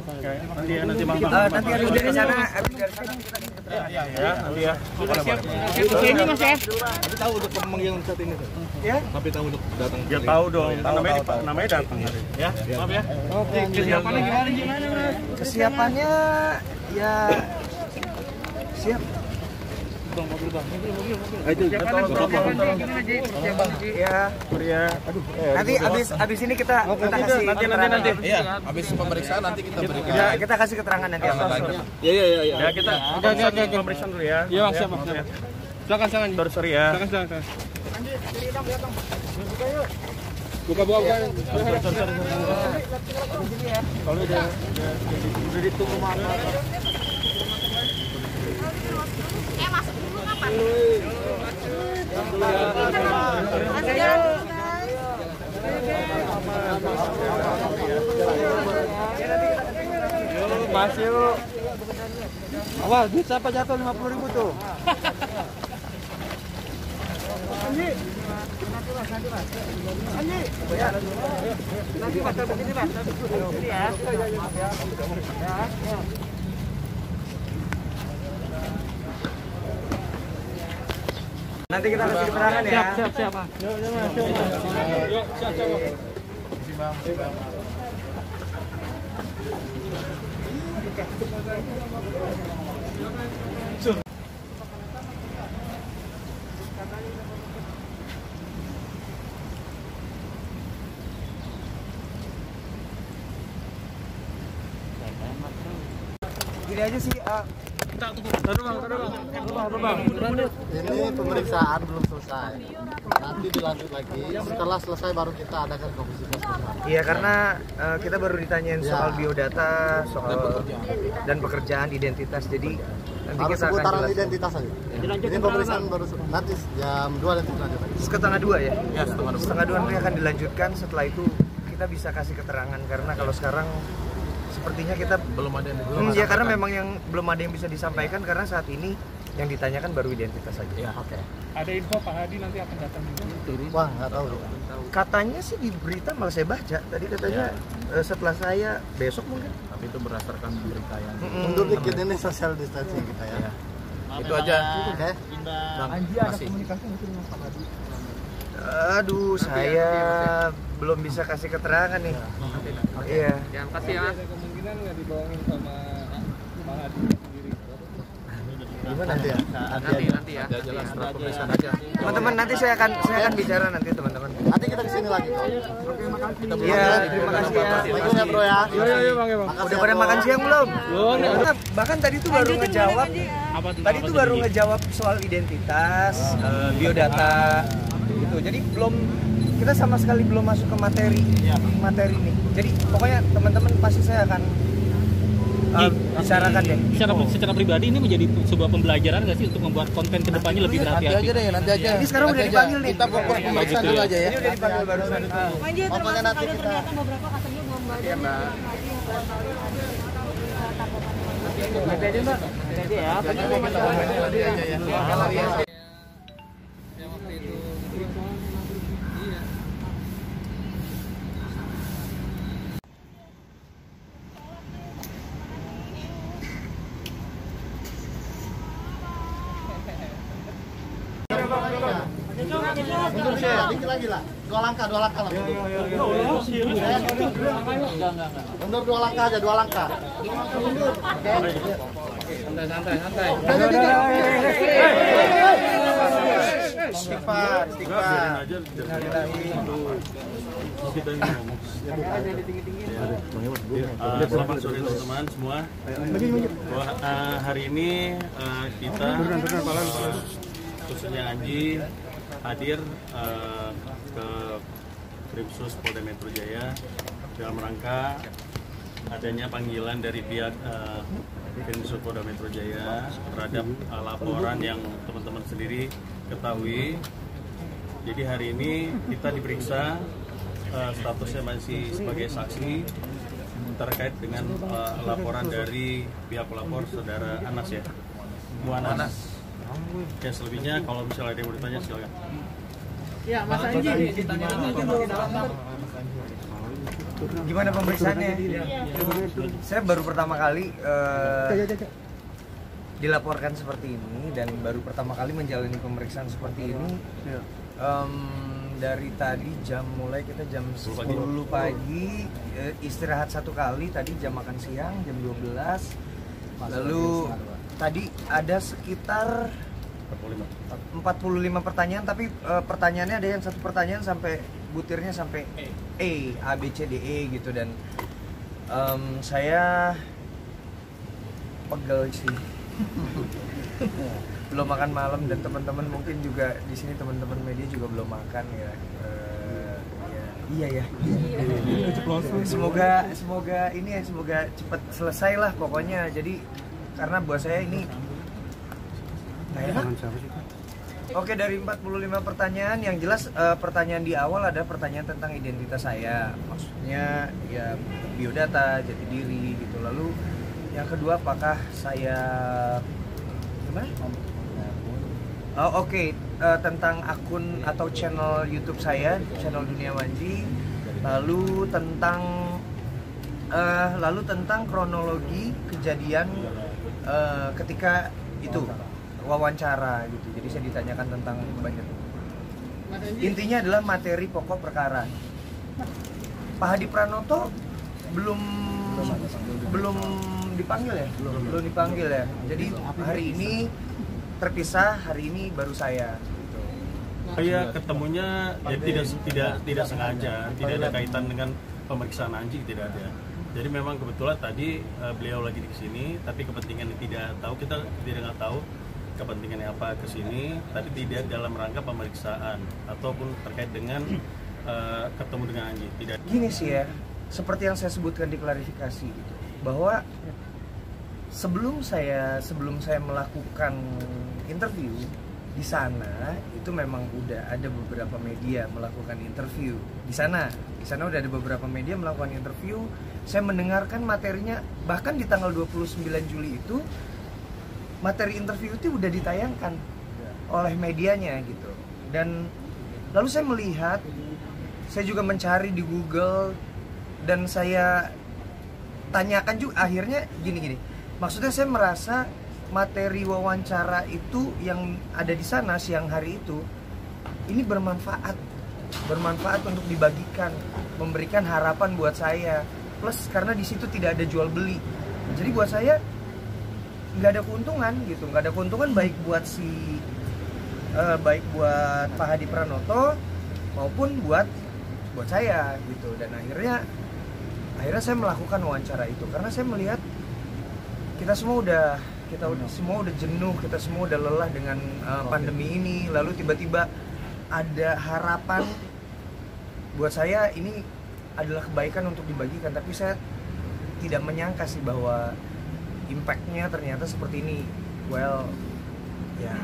Nanti Bang. Nanti ada dari sana, habis dari sana kita ya, nanti ya. Sudah siap. Ini Mas ya. Tapi tahu untuk pemanggilan saat ini tuh. Ya. Tapi tahu untuk datang. Ya tahu dong. Namanya datang. Ya, maaf ya. Oke, kesiapannya gimana Mas? Kesiapannya ya siap. Bang, mobil. Itu Ya. Aduh. Nanti abis ini kita kasih Nanti. Iya, habis pemeriksaan nanti kita berikan. Ya, kita kasih keterangan nanti. Iya. Ya kita pemeriksaan dulu ya. Iya Bang, siap Bang. Silakan. Sorry ya. Silakan. Buka. Kalau udah ditunggu mana? Masuk dulu kapan? Mas yuk. Awal duit siapa jatuh 50.000 tuh? Nanti Mas begini Mas. Ya. Nanti kita kasih keterangan ya. Siap. Yuk, siap. Gini aja sih, Ini pemeriksaan belum selesai. Nanti dilanjut lagi. Setelah selesai baru kita adakan komisi pemeriksaan. iya karena kita baru ditanyain soal biodata, soal dan pekerjaan identitas. Jadi nanti Harus kita akan seputaran jelaskan. identitas aja. Ini pemeriksaan baru nanti jam 2 nanti dilanjut lagi. Setengah 2 ya? Ya, setengah 2. Setengah 2 nanti akan dilanjutkan. Setelah itu kita bisa kasih keterangan karena kalau sekarang sepertinya kita Belum ada yang ya karena memang yang belum ada yang bisa disampaikan karena saat ini yang ditanyakan baru identitas saja. Ya. Oke. Ada info Pak Hadi nanti akan datang juga. Wah, nggak tahu. Katanya sih di berita malah saya baca tadi katanya setelah saya besok mungkin. Tapi itu berdasarkan berita yang Mundur dikit ini social distancing kita ya. itu aja. Oke. Bang, masih. Aduh, saya belum bisa kasih keterangan nih. Iya. Yang kasih ya Mas. Ada Kemungkinan nggak dibohongin sama Pak Hadi sendiri. Gimana nanti ya? Nanti ya. Ada jelas setelah pemeriksaan aja. Teman-teman nanti saya akan bicara nanti teman-teman. Nanti kita kesini lagi kok. Iya, terima kasih ya. Assalamualaikum ya bro ya. Iya Bang. Udah pada makan siang belum? Belum. Bahkan tadi tuh baru ngejawab. Tadi tuh baru ngejawab soal identitas, biodata, gitu. Jadi kita sama sekali belum masuk ke materi nih. Jadi pokoknya teman-teman pasti saya akan bicarakan deh. Secara pribadi ini menjadi sebuah pembelajaran nggak sih untuk membuat konten kedepannya lebih berhati-hati? Nanti aja. Ini sekarang udah dipanggil nih. Kita fokus pemeriksaan dulu aja ya. Ini udah dipanggil barusan. Pokoknya nanti kita Ternyata beberapa katanya belum balik. Iya, Mbak. Nanti aja Mbak. Nanti aja ya. mundur sih, dikit lagi lah. 2 langkah lah. Mundur 2 langkah aja, 2 langkah. Mundur. Santai. Istighfar. Selamat sore teman-teman semua. Hari ini kita khususnya Anji hadir ke Krimsus Polda Metro Jaya dalam rangka adanya panggilan dari pihak Krimsus Polda Metro Jaya terhadap laporan yang teman-teman sendiri ketahui. Jadi hari ini kita diperiksa, statusnya masih sebagai saksi terkait dengan laporan dari pihak pelapor saudara Anas ya, Muanas. Ya selebihnya kalau misalnya ada yang mau ditanya silakan. Ya Mas Anji, Gimana pemeriksaannya? Saya baru pertama kali dilaporkan seperti ini dan baru pertama kali menjalani pemeriksaan seperti ini. Dari tadi mulai kita jam 10 pagi, istirahat 1 kali, tadi jam makan siang jam 12. Lalu tadi ada sekitar 45 pertanyaan, tapi pertanyaannya ada yang satu pertanyaan sampai butirnya sampai A, B, C, D, E gitu, dan saya pegel sih. Belum makan malam dan teman-teman mungkin juga di sini teman-teman media juga belum makan ya. Iya. Semoga ini ya, semoga cepat selesai lah pokoknya. Jadi karena buat saya ini nggak enak. Oke, dari 45 pertanyaan yang jelas pertanyaan di awal ada pertanyaan tentang identitas saya. Maksudnya ya biodata, jati diri gitu. Lalu yang kedua, apakah saya gimana? Oke, tentang akun atau channel YouTube saya, channel Dunia Manji. Lalu tentang kronologi kejadian ketika itu wawancara gitu. Jadi saya ditanyakan tentang banyak. Intinya adalah materi pokok perkara. Pak Hadi Pranoto belum dipanggil ya? Belum dipanggil ya. Jadi hari ini terpisah, hari ini baru saya. Saya ketemunya ya tidak sengaja, tidak ada kaitan dengan pemeriksaan Anji, tidak ada. Jadi memang kebetulan tadi beliau lagi di sini, tapi kepentingannya tidak tahu, kita tidak tahu kepentingannya apa ke sini, tapi tidak dalam rangka pemeriksaan ataupun terkait dengan ketemu dengan Anji. Tidak. Gini sih ya, seperti yang saya sebutkan di klarifikasi gitu, bahwa sebelum saya melakukan interview di sana itu memang udah ada beberapa media melakukan interview di sana udah ada beberapa media melakukan interview. Saya mendengarkan materinya, bahkan di tanggal 29 Juli itu materi interview itu udah ditayangkan oleh medianya gitu. Dan lalu saya melihat, saya juga mencari di Google dan saya tanyakan juga, akhirnya gini. Maksudnya saya merasa materi wawancara itu yang ada di sana siang hari itu ini bermanfaat untuk dibagikan, memberikan harapan buat saya. Plus karena di situ tidak ada jual beli, jadi buat saya nggak ada keuntungan gitu, nggak ada keuntungan baik buat Pak Hadi Pranoto maupun buat saya gitu. Dan akhirnya saya melakukan wawancara itu karena saya melihat kita semua udah jenuh, kita semua udah lelah dengan pandemi ini. Lalu tiba-tiba ada harapan buat saya, ini adalah kebaikan untuk dibagikan, tapi saya tidak menyangka sih bahwa impact-nya ternyata seperti ini. Well, ya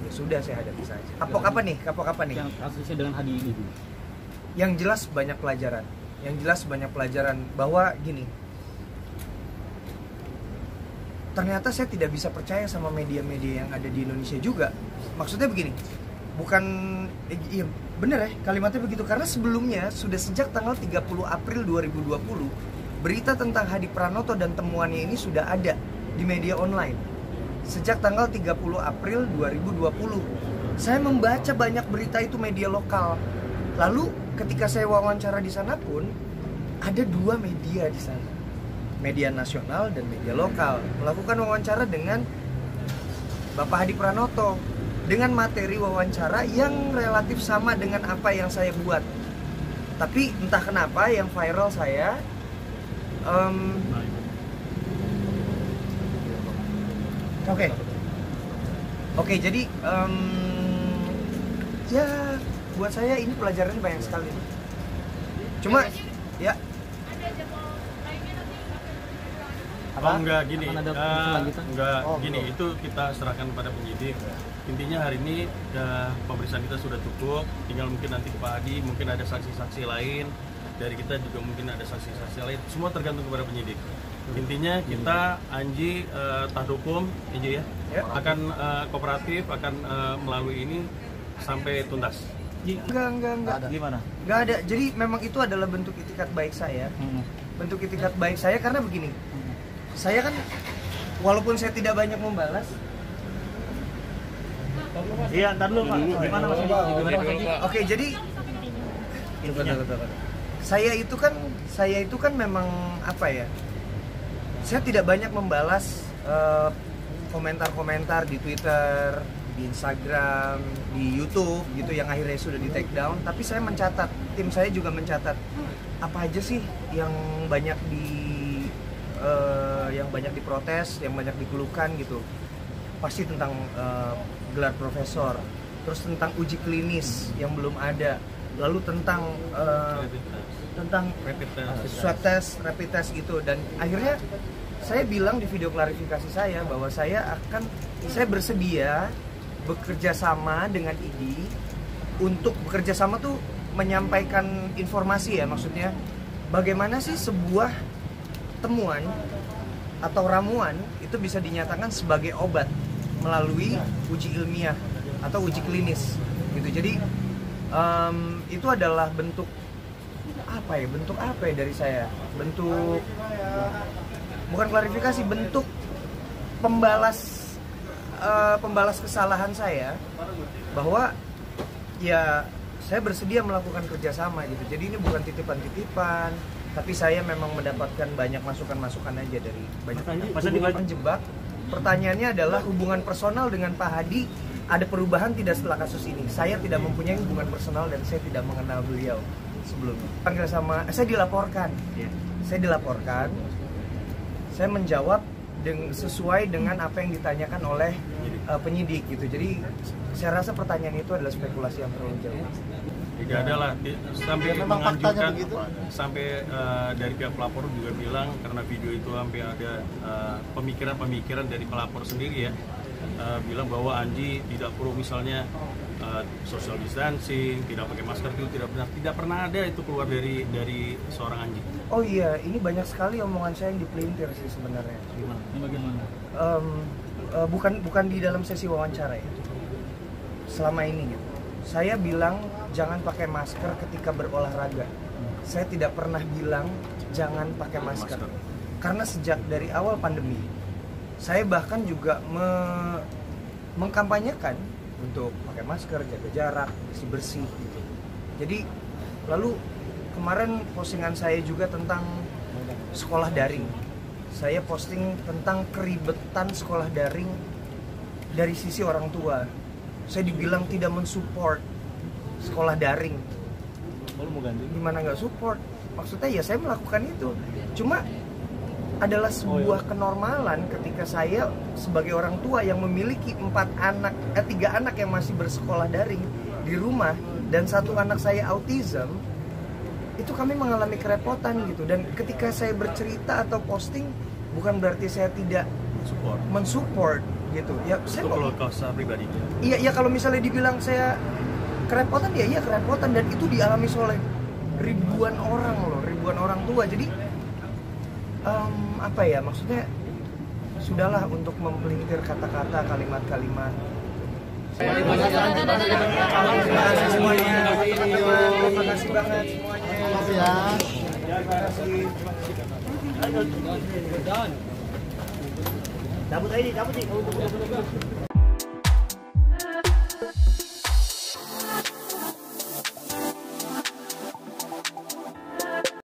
sudah, saya hadapi saja. Kapok apa nih? Yang kasusnya dengan Hadi ini? Yang jelas banyak pelajaran bahwa gini, ternyata saya tidak bisa percaya sama media-media yang ada di Indonesia juga. Maksudnya begini, iya bener ya kalimatnya begitu, karena sebelumnya sudah sejak tanggal 30 April 2020 berita tentang Hadi Pranoto dan temuannya ini sudah ada di media online. Sejak tanggal 30 April 2020 saya membaca banyak berita itu media lokal. Lalu ketika saya wawancara di sana pun ada 2 media di sana, media nasional dan media lokal, melakukan wawancara dengan Bapak Hadi Pranoto dengan materi wawancara yang relatif sama dengan apa yang saya buat. Tapi entah kenapa yang viral saya Oke, jadi ya buat saya ini pelajarannya banyak sekali. Cuma ya enggak gini, itu kita serahkan kepada penyidik. Intinya hari ini pemeriksaan kita sudah cukup, tinggal mungkin nanti ke Pak Hadi, mungkin ada saksi-saksi lain, dari kita juga mungkin ada saksi-saksi lain, semua tergantung kepada penyidik. Intinya kita Anji taat hukum, Anji ya, akan kooperatif, akan melalui ini sampai tuntas. Enggak. Gimana? Enggak ada. Jadi memang itu adalah bentuk itikat baik saya. Bentuk itikat baik saya karena begini. Saya kan walaupun saya tidak banyak membalas. Iya, ntar dulu Pak. Gimana Mas Andi? Oke, jadi saya itu kan memang apa ya? Saya tidak banyak membalas komentar-komentar di Twitter, di Instagram, di YouTube gitu yang akhirnya sudah di take down. Tapi saya mencatat, tim saya juga mencatat apa aja sih yang banyak diprotes, yang banyak dikeluhkan gitu. Pasti tentang gelar profesor, terus tentang uji klinis yang belum ada, lalu tentang swab test, rapid test gitu. Dan akhirnya saya bilang di video klarifikasi saya bahwa saya bersedia bekerja sama dengan IDI untuk bekerja sama tuh menyampaikan informasi ya, maksudnya bagaimana sih sebuah temuan atau ramuan itu bisa dinyatakan sebagai obat melalui uji ilmiah atau uji klinis gitu. Jadi itu adalah bentuk apa ya dari saya, bentuk bukan klarifikasi, bentuk pembalas kesalahan saya bahwa ya saya bersedia melakukan kerjasama gitu. Jadi ini bukan titipan-titipan, tapi saya memang mendapatkan banyak masukan-masukan aja dari banyak menjebak. Pertanyaannya adalah hubungan personal dengan Pak Hadi ada perubahan tidak setelah kasus ini? Saya tidak mempunyai hubungan personal dan saya tidak mengenal beliau sebelumnya. Panggil sama, saya dilaporkan. Saya menjawab sesuai dengan apa yang ditanyakan oleh penyidik gitu. Jadi saya rasa pertanyaan itu adalah spekulasi yang terlalu jauh. Tidak ada lah, sampai menganjurkan, sampai dari pihak pelapor juga bilang karena video itu sampai ada pemikiran dari pelapor sendiri ya, bilang bahwa Anji tidak perlu misalnya social distancing, tidak pakai masker, itu tidak pernah ada itu keluar dari seorang Anji. Oh iya, ini banyak sekali omongan saya yang dipelintir sih sebenarnya. Bagaimana? Bukan di dalam sesi wawancara ya. Selama ini gitu. Saya bilang jangan pakai masker ketika berolahraga. Saya tidak pernah bilang jangan pakai masker. Karena sejak dari awal pandemi, saya bahkan juga mengkampanyekan untuk pakai masker, jaga jarak, bersih gitu. Jadi lalu kemarin postingan saya juga tentang sekolah daring. Saya posting tentang keribetan sekolah daring dari sisi orang tua. Saya dibilang tidak mensupport sekolah daring. Gimana nggak support? Maksudnya ya saya melakukan itu. Cuma adalah sebuah kenormalan ketika saya sebagai orang tua yang memiliki 3 anak yang masih bersekolah daring di rumah dan 1 anak saya autism, itu kami mengalami kerepotan gitu. Dan ketika saya bercerita atau posting, bukan berarti saya tidak mensupport gitu. Ya saya kalau kausa pribadi. Iya kalau misalnya dibilang saya kerepotan, ya iya kerepotan, dan itu dialami oleh ribuan orang tua. Jadi apa ya, maksudnya sudahlah untuk mempelintir kata-kata, kalimat-kalimat. Terima kasih semuanya. Terima kasih banget semuanya. Terima kasih ya. Terima kasih. Cabut aja, cabut.